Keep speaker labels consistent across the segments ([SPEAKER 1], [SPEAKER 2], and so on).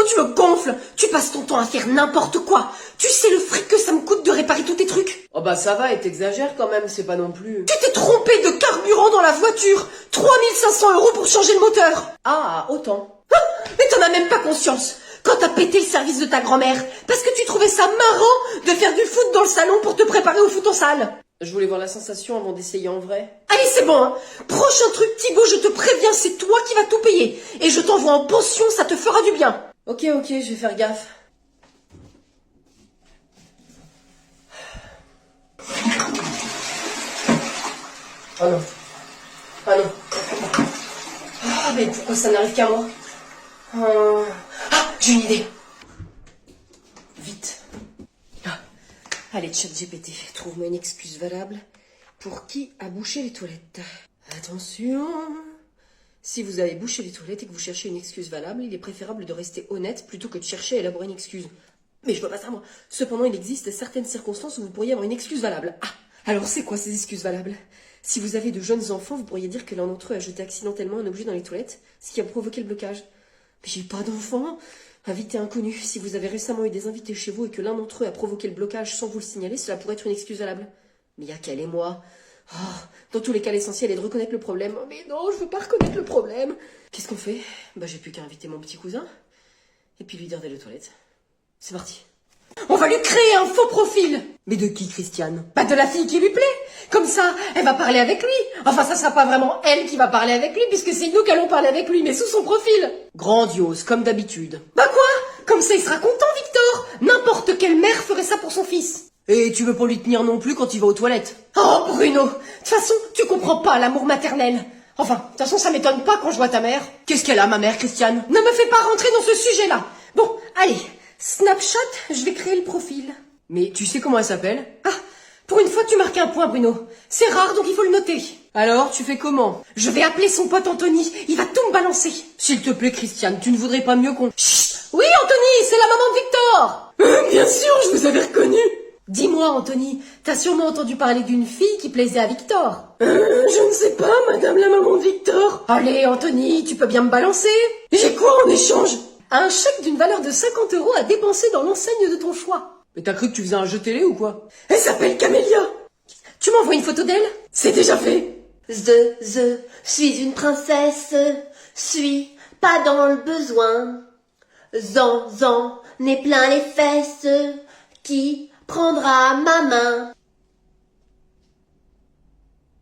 [SPEAKER 1] tu me gonfles. Tu passes ton temps à faire n'importe quoi. Tu sais le fric que ça me coûte de réparer tous tes trucs.
[SPEAKER 2] Oh bah ça va, et t'exagères quand même, c'est pas non plus...
[SPEAKER 1] Tu t'es trompé de carburant dans la voiture. 3500 € pour changer le moteur.
[SPEAKER 2] Ah, autant.
[SPEAKER 1] Mais t'en as même pas conscience. Quand t'as pété le service de ta grand-mère, parce que tu trouvais ça marrant de faire du foot dans le salon pour te préparer au foot en salle.
[SPEAKER 2] Je voulais voir la sensation avant d'essayer en vrai.
[SPEAKER 1] Allez, c'est bon, hein. Prochain truc, Thibaut, je te préviens, c'est toi qui vas tout payer. Et je t'envoie en pension, ça te fera du bien.
[SPEAKER 2] Ok, je vais faire gaffe. Oh non. Ah non. Ah mais pourquoi ça n'arrive qu'à moi?
[SPEAKER 1] Ah, j'ai une idée.
[SPEAKER 2] Vite. Allez, ChatGPT, trouve-moi une excuse valable pour qui a bouché les toilettes. Attention. Si vous avez bouché les toilettes et que vous cherchez une excuse valable, il est préférable de rester honnête plutôt que de chercher à élaborer une excuse. Mais je peux pas ça, moi. Cependant, il existe certaines circonstances où vous pourriez avoir une excuse valable. Ah, alors c'est quoi ces excuses valables? Si vous avez de jeunes enfants, vous pourriez dire que l'un d'entre eux a jeté accidentellement un objet dans les toilettes, ce qui a provoqué le blocage. Mais j'ai pas d'enfants. Invité inconnu. Si vous avez récemment eu des invités chez vous et que l'un d'entre eux a provoqué le blocage sans vous le signaler, cela pourrait être une excuse valable. Mais il y a qu'elle et moi. Oh, dans tous les cas, l'essentiel est de reconnaître le problème. Oh, mais non, je veux pas reconnaître le problème. Qu'est-ce qu'on fait? Bah, j'ai plus qu'à inviter mon petit cousin et puis lui dire d'aller aux toilettes. C'est parti.
[SPEAKER 1] On va lui créer un faux profil.
[SPEAKER 2] Mais de qui, Christiane?
[SPEAKER 1] Bah, de la fille qui lui plaît. Comme ça, elle va parler avec lui. Enfin, ça sera pas vraiment elle qui va parler avec lui, puisque c'est nous qui allons parler avec lui, mais sous son profil.
[SPEAKER 2] Grandiose, comme d'habitude.
[SPEAKER 1] Bah quoi? Comme ça, il sera content, Victor. N'importe quelle mère ferait ça pour son fils.
[SPEAKER 2] Et tu veux pas lui tenir non plus quand il va aux toilettes?
[SPEAKER 1] Oh, Bruno. De toute façon, tu comprends pas l'amour maternel. Enfin, de toute façon, ça m'étonne pas quand je vois ta mère.
[SPEAKER 2] Qu'est-ce qu'elle a, ma mère, Christiane?
[SPEAKER 1] Ne me fais pas rentrer dans ce sujet-là. Bon, allez. Snapchat, je vais créer le profil.
[SPEAKER 2] Mais tu sais comment elle s'appelle?
[SPEAKER 1] Ah, pour une fois, tu marques un point, Bruno. C'est rare, donc il faut le noter.
[SPEAKER 2] Alors, tu fais comment?
[SPEAKER 1] Je vais appeler son pote Anthony. Il va tout me balancer.
[SPEAKER 2] S'il te plaît, Christiane, tu ne voudrais pas mieux qu'on...
[SPEAKER 1] Chut! Oui, Anthony, c'est la maman de Victor.
[SPEAKER 2] Bien sûr, je vous avais reconnu.
[SPEAKER 1] Dis-moi, Anthony, t'as sûrement entendu parler d'une fille qui plaisait à Victor.
[SPEAKER 2] Je ne sais pas, madame la maman de Victor.
[SPEAKER 1] Allez, Anthony, tu peux bien me balancer?
[SPEAKER 2] J'ai quoi en échange?
[SPEAKER 1] Un chèque d'une valeur de 50 € à dépenser dans l'enseigne de ton choix.
[SPEAKER 2] Mais t'as cru que tu faisais un jeu télé ou quoi?
[SPEAKER 1] Elle s'appelle Camélia. Tu m'envoies une photo d'elle?
[SPEAKER 2] C'est déjà fait.
[SPEAKER 3] Je suis une princesse, suis pas dans le besoin. Zan, n'est plein les fesses, qui prendra ma main?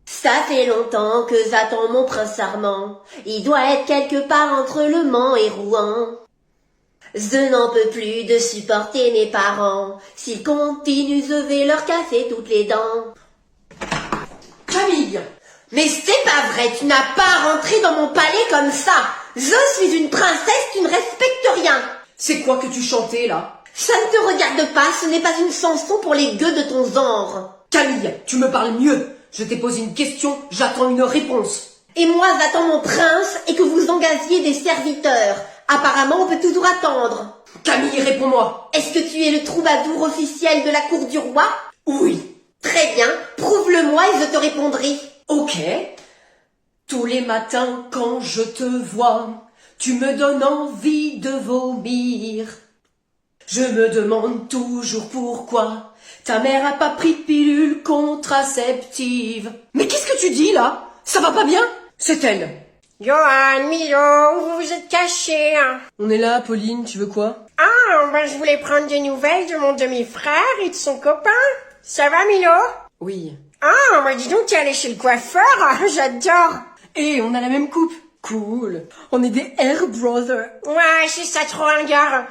[SPEAKER 3] Ça fait longtemps que j'attends mon prince charmant, il doit être quelque part entre Le Mans et Rouen. Je n'en peux plus de supporter mes parents, s'ils continuent, je vais leur casser toutes les dents.
[SPEAKER 1] Camille!
[SPEAKER 3] Mais c'est pas vrai, tu n'as pas à rentrer dans mon palais comme ça. Je suis une princesse, tu ne respectes rien.
[SPEAKER 2] C'est quoi que tu chantais, là?
[SPEAKER 3] Ça ne te regarde pas, ce n'est pas une chanson pour les gueux de ton genre.
[SPEAKER 2] Camille, tu me parles mieux. Je t'ai posé une question, j'attends une réponse.
[SPEAKER 3] Et moi j'attends mon prince et que vous engagiez des serviteurs. Apparemment on peut toujours attendre.
[SPEAKER 2] Camille, réponds-moi.
[SPEAKER 3] Est-ce que tu es le troubadour officiel de la cour du roi?
[SPEAKER 2] Oui.
[SPEAKER 3] Très bien, prouve-le-moi et je te répondrai.
[SPEAKER 2] Ok. Tous les matins quand je te vois, tu me donnes envie de vomir. Je me demande toujours pourquoi ta mère a pas pris de pilule contraceptive.
[SPEAKER 1] Mais qu'est-ce que tu dis, là? Ça va pas bien?
[SPEAKER 2] C'est elle.
[SPEAKER 4] Johan, Milo, vous vous êtes cachés.
[SPEAKER 2] On est là, Pauline, tu veux quoi?
[SPEAKER 4] Ah, ben je voulais prendre des nouvelles de mon demi-frère et de son copain. Ça va, Milo?
[SPEAKER 2] Oui.
[SPEAKER 4] Ah, ben dis donc, t'es allé chez le coiffeur. J'adore.
[SPEAKER 2] Et on a la même coupe. Cool. On est des Air Brothers.
[SPEAKER 4] Ouais, c'est ça, trop ringard.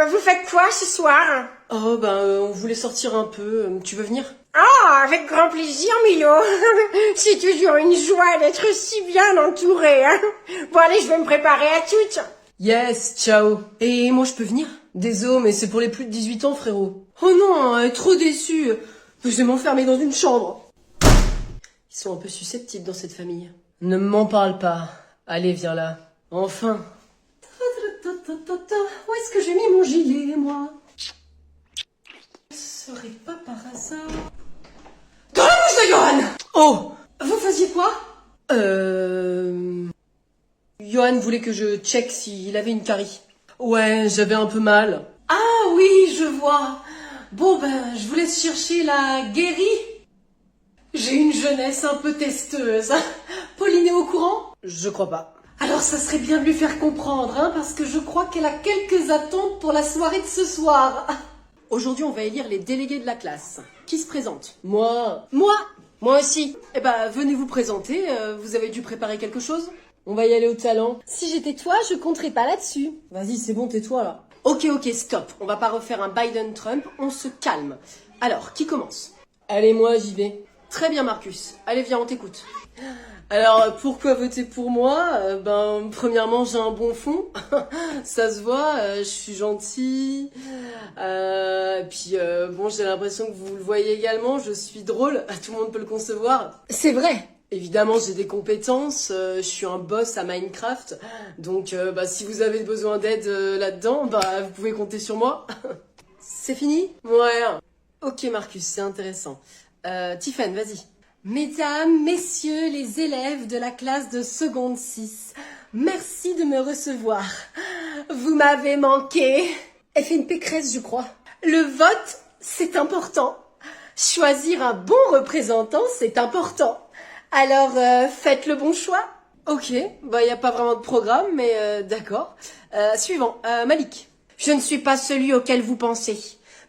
[SPEAKER 4] Vous faites quoi ce soir?
[SPEAKER 2] Oh, on voulait sortir un peu. Tu veux venir?
[SPEAKER 4] Ah, avec grand plaisir, Milo. C'est toujours une joie d'être si bien entouré. Hein. Bon, allez, je vais me préparer à toutes.
[SPEAKER 2] Yes, ciao. Et moi, je peux venir? Désolé, mais c'est pour les plus de 18 ans, frérot. Oh non, elle est trop déçue. Je vais m'enfermer dans une chambre. Ils sont un peu susceptibles dans cette famille. Ne m'en parle pas. Allez, viens là. Enfin.
[SPEAKER 1] Où est-ce que j'ai mis mon gilet, moi? Ce serait pas par hasard... Dans la bouche de Johan!
[SPEAKER 2] Oh!
[SPEAKER 1] Vous faisiez quoi?
[SPEAKER 2] Johan voulait que je check s'il avait une carie. Ouais, j'avais un peu mal. Ah oui, je vois. Bon ben, je vous laisse chercher la guérie. J'ai une jeunesse un peu testeuse. Pauline est au courant? Je crois pas. Alors ça serait bien de lui faire comprendre, hein, parce que je crois qu'elle a quelques attentes pour la soirée de ce soir. Aujourd'hui, on va élire les délégués de la classe. Qui se présente? Moi. Moi? Moi aussi. Eh ben, venez vous présenter. Vous avez dû préparer quelque chose? On va y aller au talent.
[SPEAKER 1] Si j'étais toi, je compterais pas là-dessus.
[SPEAKER 2] Vas-y, c'est bon, tais-toi là. Ok, stop. On va pas refaire un Biden-Trump, on se calme. Alors, qui commence? Allez, moi, j'y vais. Très bien, Marcus. Allez, viens, on t'écoute. Alors, pourquoi voter pour moi? Premièrement, j'ai un bon fond. Ça se voit, je suis gentille. Bon, j'ai l'impression que vous le voyez également, je suis drôle. Tout le monde peut le concevoir.
[SPEAKER 1] C'est vrai.
[SPEAKER 2] Évidemment, j'ai des compétences, je suis un boss à Minecraft, donc si vous avez besoin d'aide là-dedans, vous pouvez compter sur moi. C'est fini? Ouais. Ok Marcus, c'est intéressant. Tiffen, vas-y. Mesdames, messieurs les élèves de la classe de seconde 6, merci de me recevoir. Vous m'avez manqué. Elle fait une pécresse, je crois. Le vote, c'est important. Choisir un bon représentant, c'est important. Alors, faites le bon choix. Ok, y a pas vraiment de programme, mais d'accord. Suivant, Malik.
[SPEAKER 4] Je ne suis pas celui auquel vous pensez,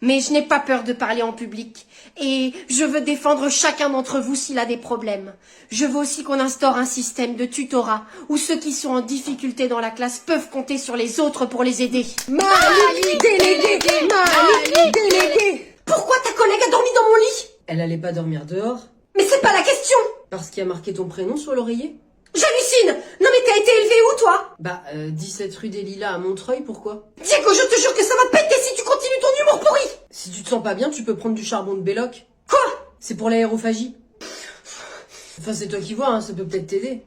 [SPEAKER 4] mais je n'ai pas peur de parler en public. Et je veux défendre chacun d'entre vous s'il a des problèmes. Je veux aussi qu'on instaure un système de tutorat où ceux qui sont en difficulté dans la classe peuvent compter sur les autres pour les aider.
[SPEAKER 1] Malik délégué. Malik délégué.
[SPEAKER 4] Pourquoi ta collègue a dormi dans mon lit?
[SPEAKER 2] Elle allait pas dormir dehors?
[SPEAKER 4] Mais c'est pas la question.
[SPEAKER 2] Parce qu'il y a marqué ton prénom sur l'oreiller?
[SPEAKER 4] J'hallucine. Non mais t'as été élevé où toi?
[SPEAKER 2] 17 rue des Lilas à Montreuil, pourquoi?
[SPEAKER 4] Diego, je te jure que ça va péter si tu continues ton humour pourri.
[SPEAKER 2] Si tu te sens pas bien, tu peux prendre du charbon de Belloc.
[SPEAKER 4] Quoi?
[SPEAKER 2] C'est pour l'aérophagie. Enfin, c'est toi qui vois, hein, ça peut peut-être t'aider.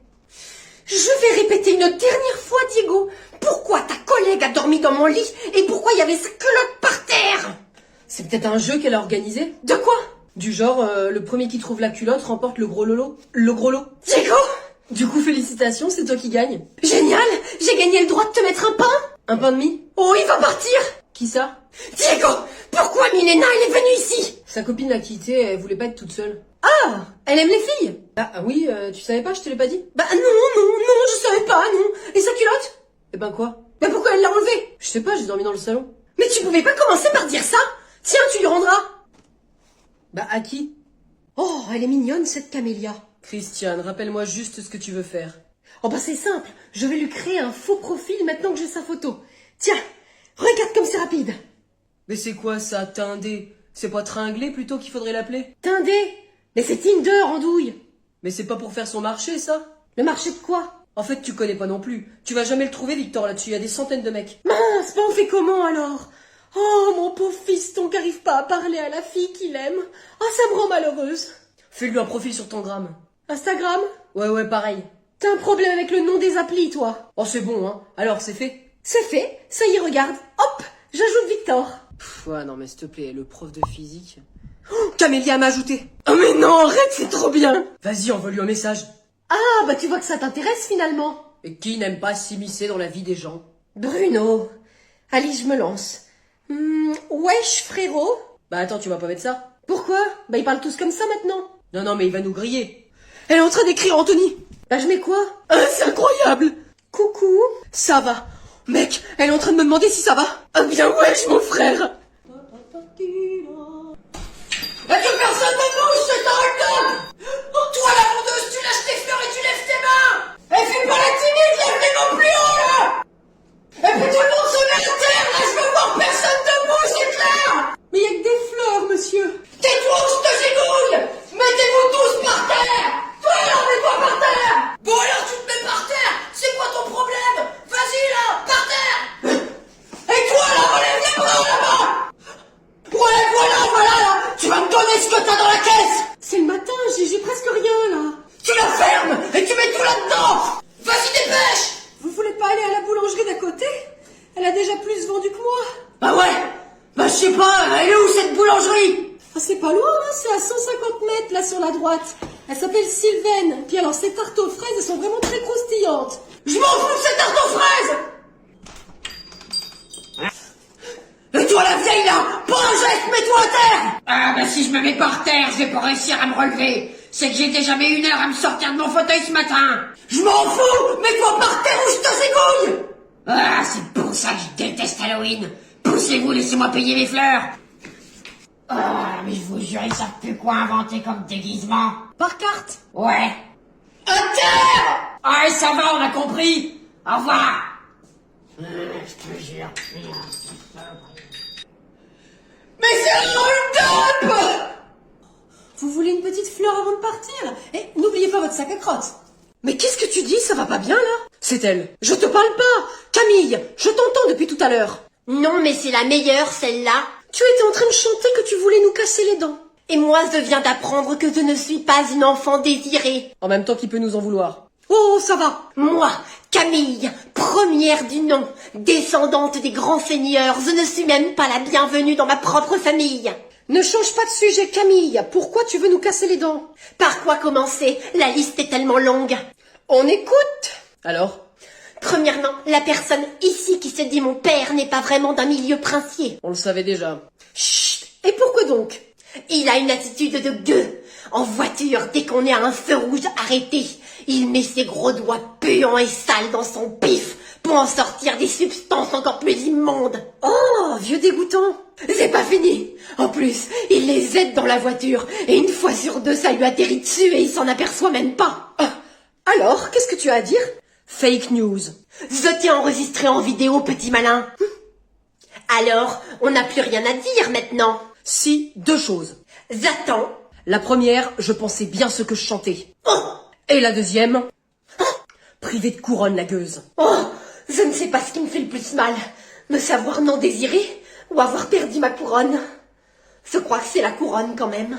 [SPEAKER 4] Je vais répéter une dernière fois, Diego. Pourquoi ta collègue a dormi dans mon lit et pourquoi il y avait sa culotte par terre?
[SPEAKER 2] C'est peut-être un jeu qu'elle a organisé?
[SPEAKER 4] De quoi?
[SPEAKER 2] Du genre, le premier qui trouve la culotte remporte le gros lolo. Le gros lot.
[SPEAKER 4] Diego!
[SPEAKER 2] Du coup, félicitations, c'est toi qui gagne.
[SPEAKER 4] Génial! J'ai gagné le droit de te mettre un pain?
[SPEAKER 2] Un pain de mie?
[SPEAKER 4] Oh, il va partir!
[SPEAKER 2] Qui ça?
[SPEAKER 4] Diego! Pourquoi Milena, elle est venue ici?
[SPEAKER 2] Sa copine l'a quittée, elle voulait pas être toute seule.
[SPEAKER 4] Ah! Elle aime les filles?
[SPEAKER 2] Oui, tu savais pas, je te l'ai pas dit?
[SPEAKER 4] Non, je savais pas, non. Et sa culotte?
[SPEAKER 2] Quoi?
[SPEAKER 4] Pourquoi elle l'a enlevée?
[SPEAKER 2] Je sais pas, j'ai dormi dans le salon.
[SPEAKER 4] Mais tu pouvais pas commencer par dire ça? Tiens, tu lui rendras.
[SPEAKER 2] À qui?
[SPEAKER 4] Oh, elle est mignonne, cette camélia.
[SPEAKER 2] Christiane, rappelle-moi juste ce que tu veux faire.
[SPEAKER 4] Oh c'est simple, je vais lui créer un faux profil maintenant que j'ai sa photo. Tiens, regarde comme c'est rapide.
[SPEAKER 2] Mais c'est quoi ça, Tindé? C'est pas Tringlé plutôt qu'il faudrait l'appeler?
[SPEAKER 4] Tindé? Mais c'est Tinder, andouille.
[SPEAKER 2] Mais c'est pas pour faire son marché, ça?
[SPEAKER 4] Le marché de quoi?
[SPEAKER 2] En fait, tu connais pas non plus. Tu vas jamais le trouver, Victor, là-dessus. Il y a des centaines de mecs.
[SPEAKER 4] Mince, on fait comment alors? Oh, mon pauvre fiston qui arrive pas à parler à la fille qu'il aime. Ah, ça me rend malheureuse.
[SPEAKER 2] Fais-lui un profil sur ton gramme.
[SPEAKER 4] Instagram?
[SPEAKER 2] Ouais, pareil.
[SPEAKER 4] T'as un problème avec le nom des applis, toi?
[SPEAKER 2] Oh, c'est bon, hein. Alors, c'est fait?
[SPEAKER 4] C'est fait. Ça y est, regarde. Hop, j'ajoute Victor.
[SPEAKER 2] Ouais, non, mais s'il te plaît, le prof de physique...
[SPEAKER 4] Oh, Camélia m'a ajouté. Oh mais non, arrête, c'est trop bien.
[SPEAKER 2] Vas-y, envoie-lui un message.
[SPEAKER 4] Ah, tu vois que ça t'intéresse finalement.
[SPEAKER 2] Et qui n'aime pas s'immiscer dans la vie des gens?
[SPEAKER 4] Bruno. Allez, je me lance. Wesh, frérot.
[SPEAKER 2] Attends, tu vas pas mettre ça?
[SPEAKER 4] Pourquoi? Ils parlent tous comme ça maintenant.
[SPEAKER 2] Non, mais il va nous griller.
[SPEAKER 4] Elle est en train d'écrire Anthony. Je mets quoi? C'est incroyable. Coucou. Ça va. Mec, elle est en train de me demander si ça va. Ah bien wesh, mon frère. Que personne ne bouge, c'est un hot dog. Toi, la vendeuse, tu lâches tes fleurs et tu lèves tes mains. Fais pas la timide, lève les mains plus haut, là. Et puis tout le monde se met à terre, là, je veux voir personne debout, c'est clair. Mais y a que des fleurs, monsieur. Tais-toi ou je te zigouille. Mettez-vous tous par terre. Toi, alors, mets-toi par terre. Bon, alors, tu te mets par terre. C'est quoi ton problème? Vas-y, là, par terre. Et toi, là, relève les bras, là-bas. Ouais, voilà, là. Tu vas me donner ce que t'as dans la caisse. C'est le matin, j'ai presque rien, là. Tu la fermes et tu mets tout là-dedans. Vas-y, dépêche. Vous voulez pas aller à la boulangerie d'à côté? Elle a déjà plus vendu que moi. Ouais. Je sais pas, elle est où cette boulangerie? C'est pas loin, hein, c'est à 150 mètres, là, sur la droite. Elle s'appelle Sylvaine. Puis alors, ces tartes aux fraises, elles sont vraiment très croustillantes. Je m'en fous de ces tartes aux fraises. Pas un geste, mets-toi à terre!
[SPEAKER 5] Ah bah si je me mets par terre, je vais pas réussir à me relever. C'est que j'ai déjà mis 1 heure à me sortir de mon fauteuil ce matin.
[SPEAKER 4] Je m'en fous! Mets-toi par terre ou je te zigouille!
[SPEAKER 5] Ah, c'est pour ça que je déteste Halloween. Poussez-vous, laissez-moi payer mes fleurs. Ah, mais je vous jure, ils savent plus quoi inventer comme déguisement.
[SPEAKER 2] Par carte.
[SPEAKER 5] Ouais.
[SPEAKER 4] À terre!
[SPEAKER 5] Ah, ça va, on a compris. Au revoir. Je te jure.
[SPEAKER 4] Mais c'est un hold-up!
[SPEAKER 2] Vous voulez une petite fleur avant de partir? Et n'oubliez pas votre sac à crottes.
[SPEAKER 1] Mais qu'est-ce que tu dis? Ça va pas bien, là?
[SPEAKER 2] C'est elle.
[SPEAKER 1] Je te parle pas! Camille, je t'entends depuis tout à l'heure.
[SPEAKER 3] Non, mais c'est la meilleure, celle-là.
[SPEAKER 1] Tu étais en train de chanter que tu voulais nous casser les dents.
[SPEAKER 3] Et moi, je viens d'apprendre que je ne suis pas une enfant désirée.
[SPEAKER 2] En même temps, qui peut nous en vouloir?
[SPEAKER 1] Oh, ça va.
[SPEAKER 3] Moi, Camille, première du nom, descendante des grands seigneurs, je ne suis même pas la bienvenue dans ma propre famille.
[SPEAKER 1] Ne change pas de sujet, Camille. Pourquoi tu veux nous casser les dents?
[SPEAKER 3] Par quoi commencer? La liste est tellement longue.
[SPEAKER 1] On écoute.
[SPEAKER 2] Alors?
[SPEAKER 3] Premièrement, la personne ici qui se dit mon père n'est pas vraiment d'un milieu princier.
[SPEAKER 2] On le savait déjà.
[SPEAKER 1] Chut. Et pourquoi donc?
[SPEAKER 3] Il a une attitude de gueux. En voiture, dès qu'on est à un feu rouge arrêté, il met ses gros doigts puants et sales dans son pif pour en sortir des substances encore plus immondes.
[SPEAKER 1] Oh, vieux dégoûtant.
[SPEAKER 3] C'est pas fini. En plus, il les aide dans la voiture et une fois sur deux, ça lui atterrit dessus et il s'en aperçoit même pas.
[SPEAKER 1] Alors, qu'est-ce que tu as à dire?
[SPEAKER 2] Fake news.
[SPEAKER 3] Je t'ai enregistré en vidéo, petit malin. Alors, on n'a plus rien à dire maintenant.
[SPEAKER 2] Si, 2 choses.
[SPEAKER 3] J'attends.
[SPEAKER 2] La première, je pensais bien ce que je chantais.
[SPEAKER 3] Oh,
[SPEAKER 2] Et la deuxième, privée de couronne la gueuse.
[SPEAKER 3] oh, je ne sais pas ce qui me fait le plus mal. Me savoir non désiré ou avoir perdu ma couronne. Je crois que c'est la couronne quand même.